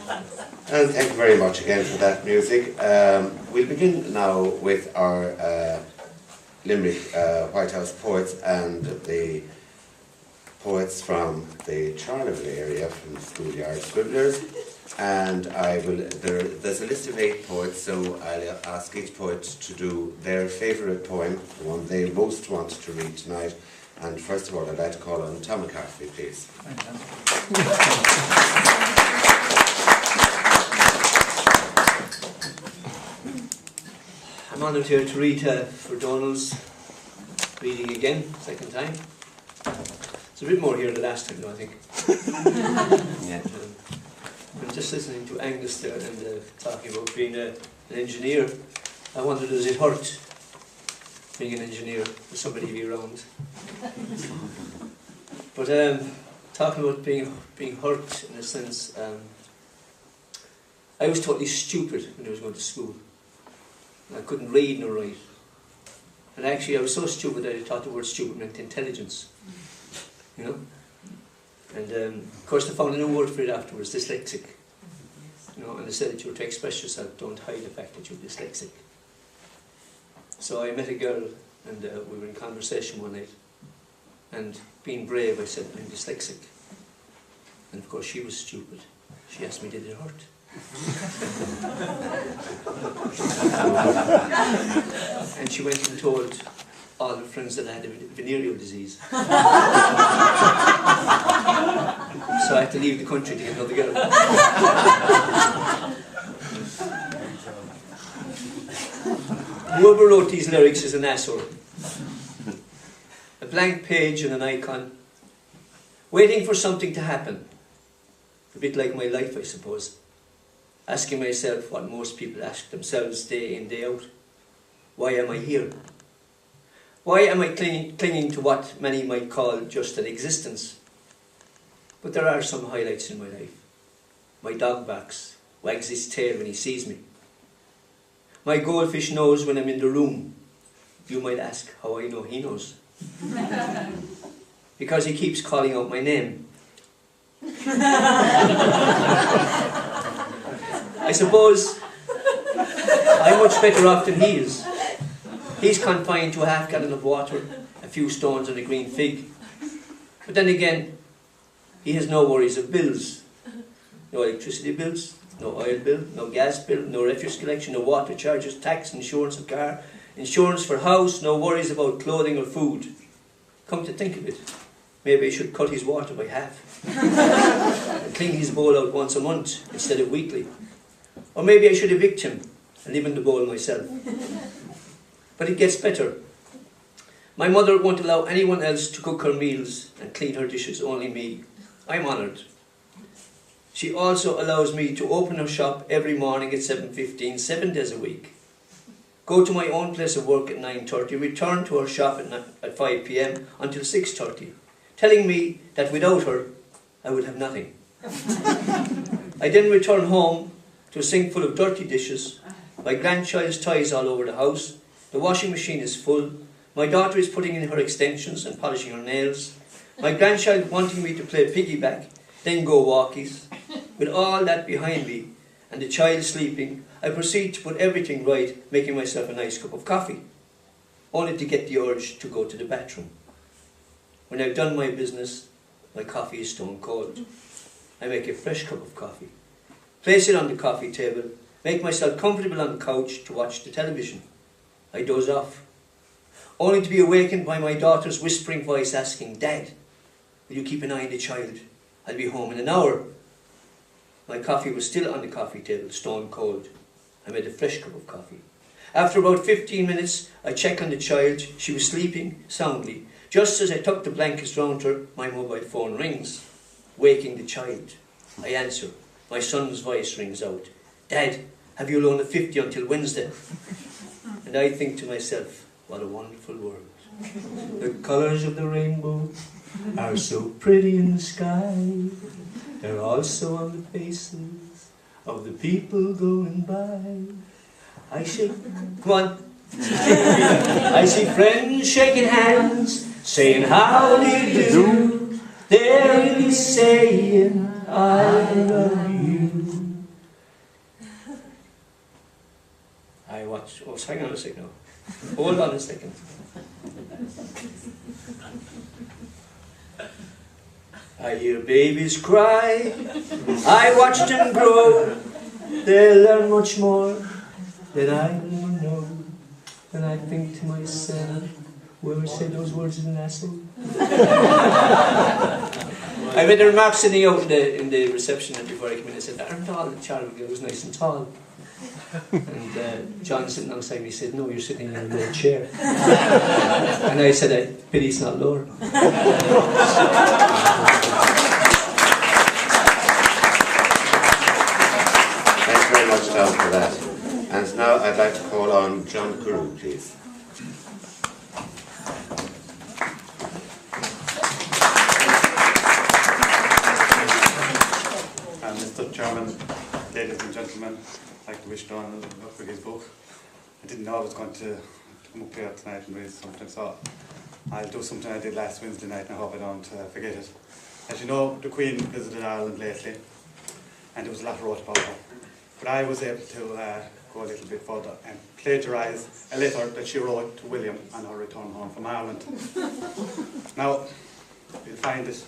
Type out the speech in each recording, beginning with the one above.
And thank you very much again for that music. We'll begin now with our Limerick White House poets and the poets from the Charleville area, from the Schoolyard Scribblers. And there's a list of 8 poets, so I'll ask each poet to do their favourite poem, the one they most want to read tonight. And first of all, I'd like to call on Tom McCarthy, please. I'm honoured here to read for Donal's reading again, second time. It's a bit more here than last time, though, I think. Yeah. I'm just listening to Angus there and talking about being an engineer. I wondered, does it hurt being an engineer for somebody to be around? But talking about being hurt in a sense, I was totally stupid when I was going to school. I couldn't read nor write. And actually I was so stupid that I thought the word stupid meant intelligence. You know? And of course I found a new word for it afterwards, dyslexic. You know, and they said that you were to express yourself, don't hide the fact that you're dyslexic. So I met a girl and we were in conversation one night. And being brave, I said, I'm dyslexic. And of course she was stupid. She asked me, did it hurt? And she went and told all her friends that I had a venereal disease. So I had to leave the country to get another girl. Whoever wrote these lyrics is an asshole. A blank page and an icon, waiting for something to happen. A bit like my life, I suppose. Asking myself what most people ask themselves day in, day out. Why am I here? Why am I clinging to what many might call just an existence? But there are some highlights in my life. My dog barks, wags his tail when he sees me. My goldfish knows when I'm in the room. You might ask how I know he knows. Because he keeps calling out my name. I suppose I'm much better off than he is. He's confined to a half gallon of water, a few stones and a green fig. But then again, he has no worries of bills. No electricity bills, no oil bill, no gas bill, no refuse collection, no water charges, tax, insurance of car, insurance for house, no worries about clothing or food. Come to think of it, maybe I should cut his water by half. And clean his bowl out once a month instead of weekly. Or maybe I should evict him and live in the bowl myself. But it gets better. My mother won't allow anyone else to cook her meals and clean her dishes, only me. I'm honoured. She also allows me to open her shop every morning at 7:15, 7 days a week. Go to my own place of work at 9:30, return to her shop at 5 p.m. until 6:30, telling me that without her, I would have nothing. I then return home to a sink full of dirty dishes, my grandchild's toys all over the house, the washing machine is full, my daughter is putting in her extensions and polishing her nails, my grandchild wanting me to play piggyback, then go walkies. With all that behind me, and the child sleeping, I proceed to put everything right, making myself a nice cup of coffee, only to get the urge to go to the bathroom. When I've done my business, my coffee is stone cold. I make a fresh cup of coffee, place it on the coffee table, make myself comfortable on the couch to watch the television. I doze off, only to be awakened by my daughter's whispering voice asking, "Dad, will you keep an eye on the child? I'll be home in an hour." My coffee was still on the coffee table, stone cold. I made a fresh cup of coffee. After about 15 minutes, I check on the child. She was sleeping soundly. Just as I tuck the blankets round her, my mobile phone rings, waking the child. I answer. My son's voice rings out. "Dad, have you loaned a 50 until Wednesday?" And I think to myself, what a wonderful world. The colours of the rainbow are so pretty in the sky. They're also on the faces of the people going by. I shake, come on. I see friends shaking hands, saying how do you do. They're really saying I love you. watch. Oh, hang on a second now. Hold on a second. I hear babies cry, I watch them grow, they'll learn much more than I will know. And I think to myself, whoever said those words is an asshole. I read the remarks sitting out in the reception before I came in. I said, aren't all the child girls nice and tall? And John sitting alongside me said, no, you're sitting in a low chair. And I said, I pity it's not lower. Thanks very much, Tom, for that. And now I'd like to call on John Carew, please. Mr. Chairman, ladies and gentlemen, I'd like to wish Donal luck with his book. I didn't know I was going to come up here tonight and read something, so I'll do something I did last Wednesday night and I hope I don't forget it. As you know, the Queen visited Ireland lately and there was a lot wrote about her. But I was able to go a little bit further and plagiarise a letter that she wrote to William on her return home from Ireland. Now, you'll find it.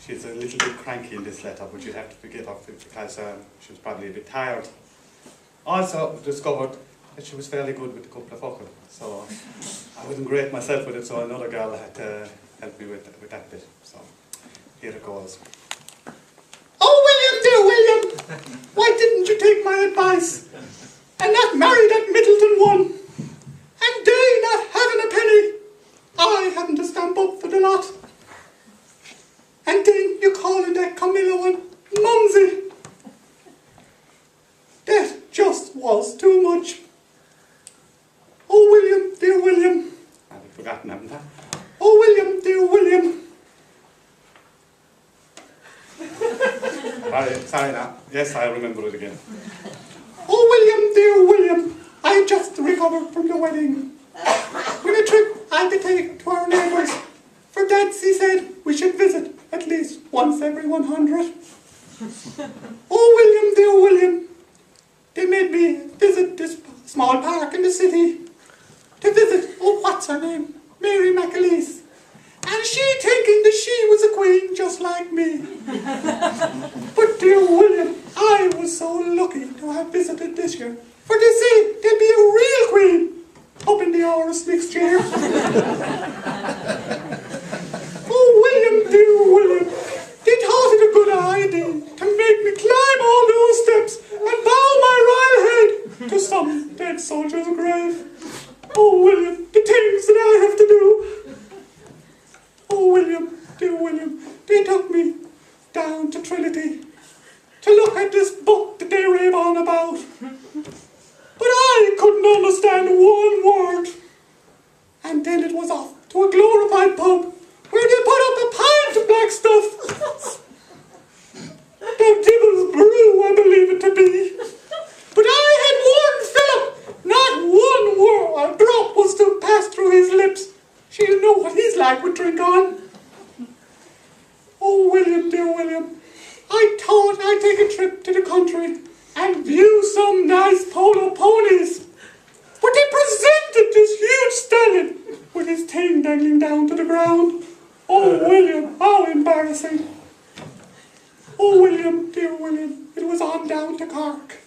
She's a little bit cranky in this letter, but you'd have to forgive her because she was probably a bit tired. Also discovered that she was fairly good with the couple of fuckers, so I wasn't great myself with it, so another girl had to help me with that bit. So here it goes. Oh, William, dear William, why didn't you take my advice and not marry that Middleton one? And they not having a penny, I hadn't to stamp up for the lot. And then you calling that Camilla one mumsy. That just was too much. Oh, William, dear William. I've forgotten, haven't I? Oh, William, dear William. Sorry now. Yes, I remember it again. Oh, William, dear William. I just recovered from the wedding. With a trip I had to take to our neighbours. For Dancy said we should visit at least once every 100. Oh, William, dear William. They made me visit this small park in the city. To visit, oh, what's her name? Mary McAleese. And she thinking that she was a queen just like me. But dear William, I was so lucky to have visited this year. For they say there'll be a real queen up in the Horus next year. Oh, William, dear William, they thought it a good idea to make me climb all those steps and bow my royal head to some dead soldier's grave. Oh, William, the things that I have to do. Oh, William, dear William, they took me down to Trinity to look at this book that they rave on about. But I couldn't understand one word. And then it was off to a glorified pub where they put up a pint of black stuff. The devil's brew, I believe it to be. But I had warned Philip, not one word, a drop was to pass through his lips. She'll know what he's like with drink on. Oh, William, dear William, I thought I'd take a trip to the country and view some nice polo ponies. But they presented this huge stallion with his tail dangling down to the ground. Oh, William, how embarrassing. Oh, William, dear William, it was on down to Cork.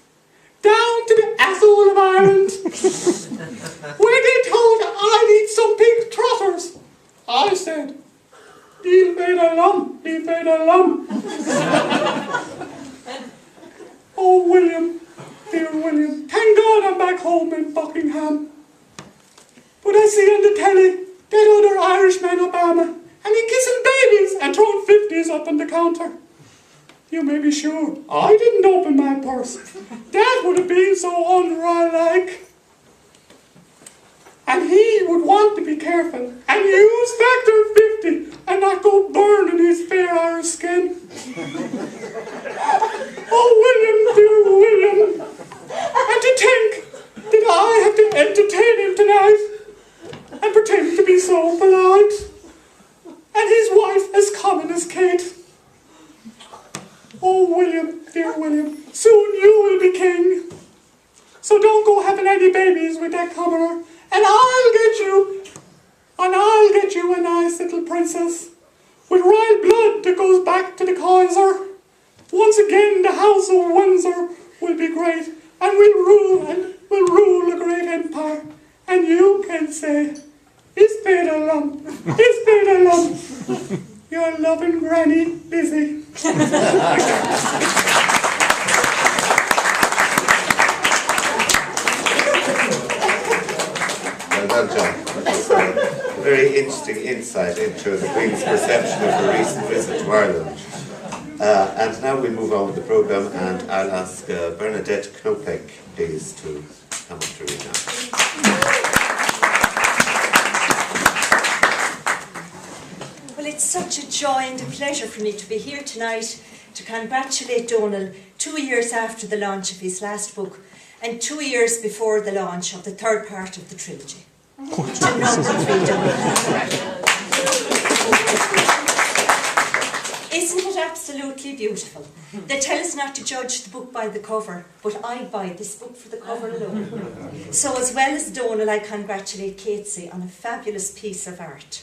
Down to the asshole of Ireland. Where they told I'd eat some pig trotters. I said, leave it alone, leave it alone. Oh, William, dear William, thank God I'm back home in Buckingham. But I see on the telly that other Irishman, Obama, and he kissing babies and throwing 50s up on the counter. You may be sure I didn't open my purse. That would have been so unroyal-like. And he would want to be careful and use factor 50 and not go burning his fair Irish skin. Oh, William, dear William. And to think that I have to entertain him tonight and pretend to be so polite. And his wife as common as Kate. Oh, William, dear William, soon you will be king. So don't go having any babies with that commoner, and I'll get you a nice little princess with royal blood that goes back to the Kaiser. Once again, the House of Windsor will be great, and we'll rule a great empire. And you can say, "It's been a lump, it's been a lump." Your loving Granny, Lizzie. Well done, John. That's a very interesting insight into the Queen's perception of her recent visit to Ireland. And now we move on with the programme, and I'll ask Bernadette Knopek, please, to come up to read now. Well, it's such a joy and a pleasure for me to be here tonight to congratulate Donal 2 years after the launch of his last book and 2 years before the launch of the third part of the trilogy. To number 3, Donal. Isn't it absolutely beautiful? They tell us not to judge the book by the cover, but I buy this book for the cover alone. So as well as Donal, I congratulate Catesy on a fabulous piece of art.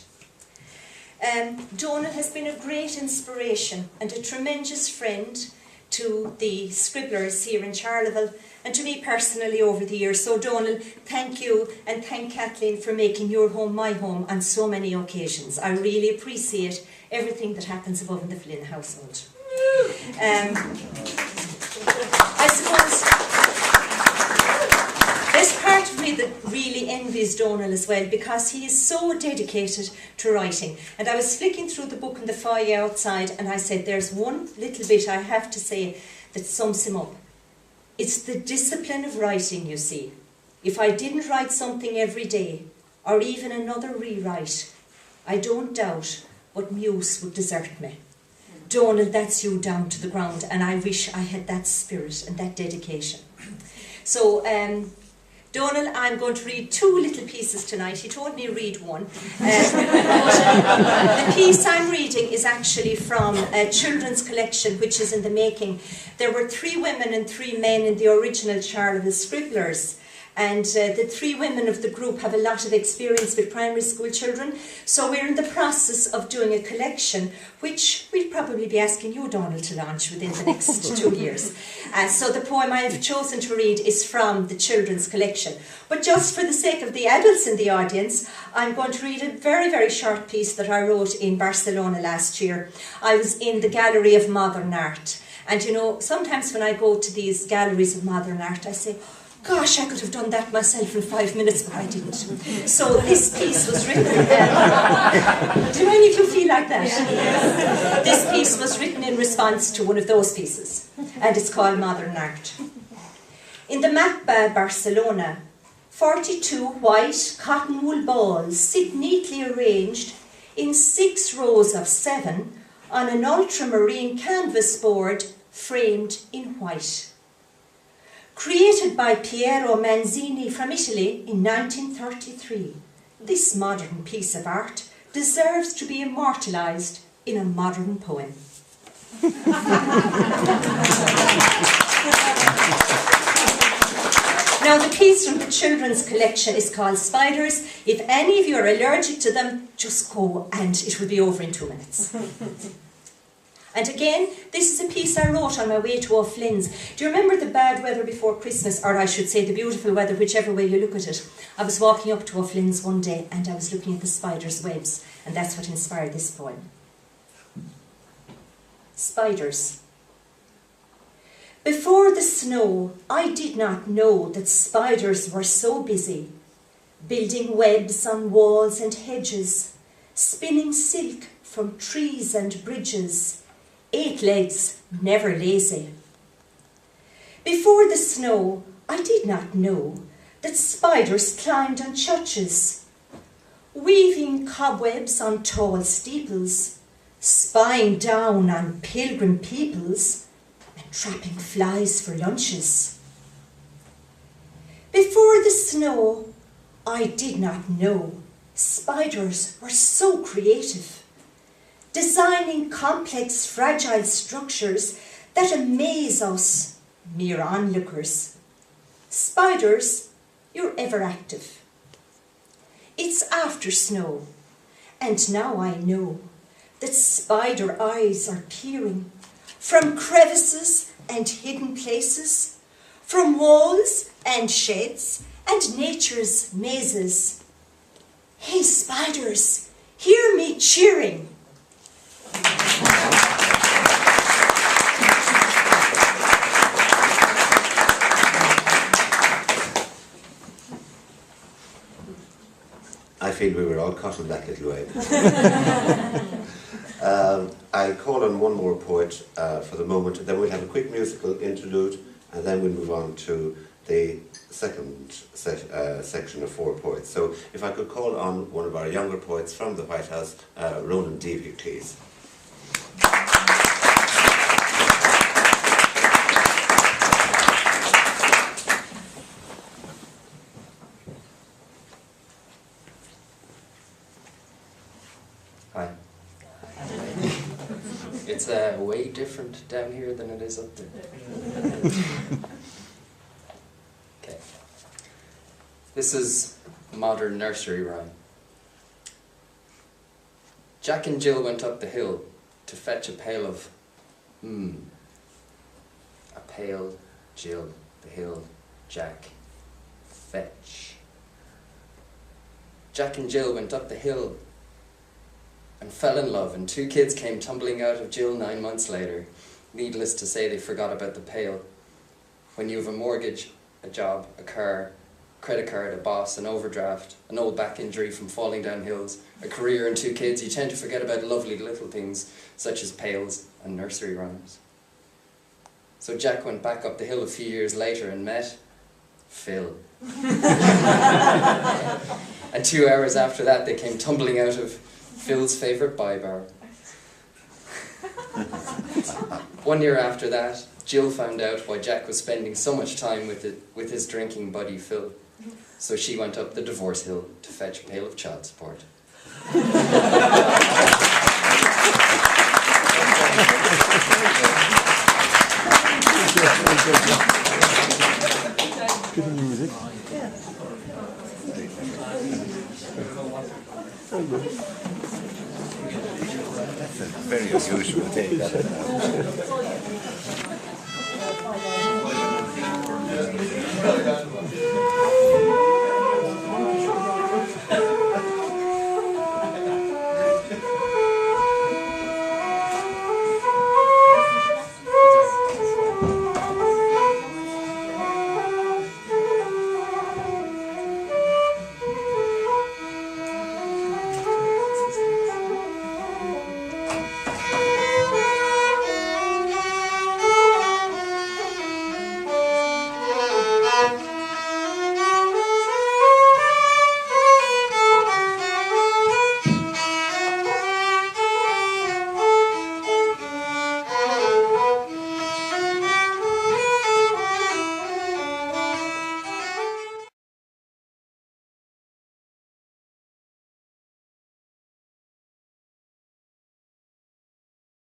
Donal has been a great inspiration and a tremendous friend to the scribblers here in Charleville and to me personally over the years. So Donal, thank you, and thank Kathleen for making your home my home on so many occasions. I really appreciate everything that happens above in the Flynn household. I suppose there's part of me that really envies Donal as well, because he is so dedicated to writing. And I was flicking through the book in the foyer outside, and I said, there's one little bit I have to say that sums him up. It's the discipline of writing, you see. If I didn't write something every day, or even another rewrite, I don't doubt what muse would desert me. Donal, that's you down to the ground, and I wish I had that spirit and that dedication. So, Donal, I'm going to read 2 little pieces tonight. He told me to read one. The piece I'm reading is actually from a children's collection, which is in the making. There were 3 women and 3 men in the original Charleville Scribblers. And the 3 women of the group have a lot of experience with primary school children. So we're in the process of doing a collection, which we'll probably be asking you, Donal, to launch within the next 2 years. So the poem I've chosen to read is from the children's collection. But just for the sake of the adults in the audience, I'm going to read a very, very short piece that I wrote in Barcelona last year. I was in the Gallery of Modern Art. And you know, sometimes when I go to these galleries of modern art, I say, gosh, I could have done that myself in 5 minutes, but I didn't. So this piece was written... do any of you feel like that? Yes. This piece was written in response to one of those pieces, and it's called Modern Art. In the Macba, Barcelona, 42 white cotton wool balls sit neatly arranged in 6 rows of 7 on an ultramarine canvas board framed in white. Created by Piero Manzini from Italy in 1933, this modern piece of art deserves to be immortalised in a modern poem. Now, the piece from the children's collection is called Spiders. If any of you are allergic to them, just go and it will be over in 2 minutes. And again, this is a piece I wrote on my way to O'Flynn's. Do you remember the bad weather before Christmas, or I should say the beautiful weather, whichever way you look at it? I was walking up to O'Flynn's one day and I was looking at the spiders' webs, and that's what inspired this poem. Spiders. Before the snow, I did not know that spiders were so busy, building webs on walls and hedges, spinning silk from trees and bridges, 8 legs, never lazy. Before the snow, I did not know that spiders climbed on churches, weaving cobwebs on tall steeples, spying down on pilgrim peoples, and trapping flies for lunches. Before the snow, I did not know spiders were so creative, designing complex, fragile structures that amaze us, mere onlookers. Spiders, you're ever active. It's after snow, and now I know that spider eyes are peering from crevices and hidden places, from walls and sheds and nature's mazes. Hey spiders, hear me cheering. I feel we were all caught in that little way. I'll call on one more poet for the moment, then we'll have a quick musical interlude, and then we'll move on to the second section of 4 poets. So if I could call on one of our younger poets from the White House, Ronan Davey, please. Hi. It's way different down here than it is up there. Okay. This is a modern nursery rhyme. Jack and Jill went up the hill to fetch a pail of A pail, Jill, the hill, Jack, fetch. Jack and Jill went up the hill and fell in love, and 2 kids came tumbling out of Jill 9 months later. Needless to say, they forgot about the pail. When you have a mortgage, a job, a car, credit card, a boss, an overdraft, an old back injury from falling down hills, a career and 2 kids, you tend to forget about lovely little things such as pails and nursery rhymes. So Jack went back up the hill a few years later and met Phil. And 2 hours after that, they came tumbling out of Phil's favourite buy bar. 1 year after that, Jill found out why Jack was spending so much time with his drinking buddy Phil. So she went up the divorce hill to fetch a pail of child support. Good music. That's a very unusual take.